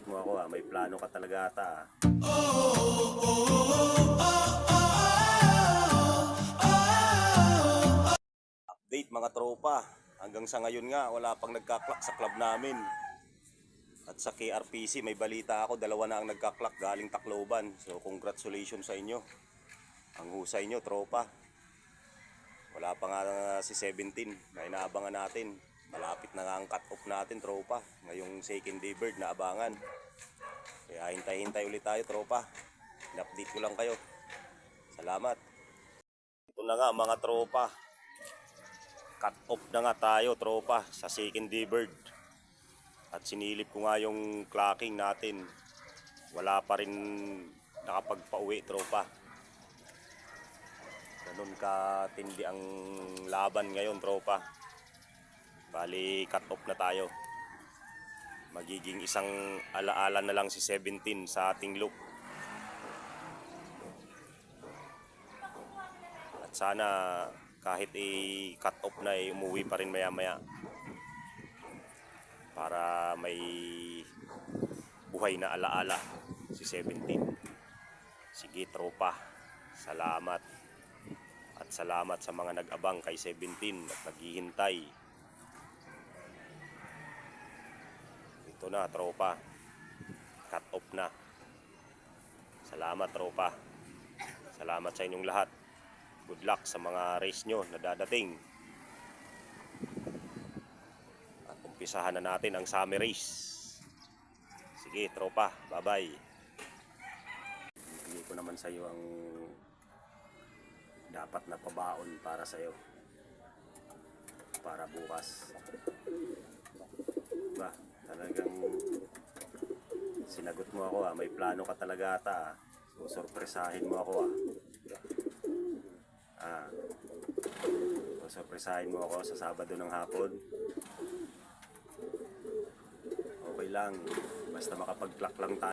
mo ako ah. May plano ka talaga ata ah. Update mga tropa. Hanggang sa ngayon nga wala pang nagka-clock sa club namin. At sa KRPC may balita ako, dalawa na ang nagka-clock galing Tacloban. So congratulations sa inyo. Ang husay nyo tropa. Wala pa nga si 17 na inaabangan natin. Malapit na nga ang cut-off natin tropa. Ngayong second day bird na abangan. Kaya hintay-hintay ulit tayo tropa. In-update ko lang kayo. Salamat. Ito na nga mga tropa. Cut-off na nga tayo tropa sa second day bird. At sinilip ko nga yung clocking natin. Wala pa rin nakapagpa-uwi tropa. Ganun katindi ang laban ngayon tropa. Bali cut off na tayo. Magiging isang alaala na lang si 17 sa ating loop. At sana kahit i-cut off na umuwi pa rin maya maya. Para may buhay na alaala si 17. Sige tropa. Salamat. At salamat sa mga nag-abang kay 17 at naghihintay. Ito na tropa. Cut off na. Salamat tropa. Salamat sa inyong lahat. Good luck sa mga race nyo na dadating. At umpisahan na natin ang summer race. Sige tropa. Bye bye. Bigay ko naman sa iyo ang dapat na pabaon para sa iyo. Para bukas. Ba, talagang sinagot mo ako ah. May plano ka talaga ata ah. Susurpresahin mo ako ah. Susurpresahin mo ako sa Sabado ng hapon. Okay lang. Basta makapag-clock lang tayo.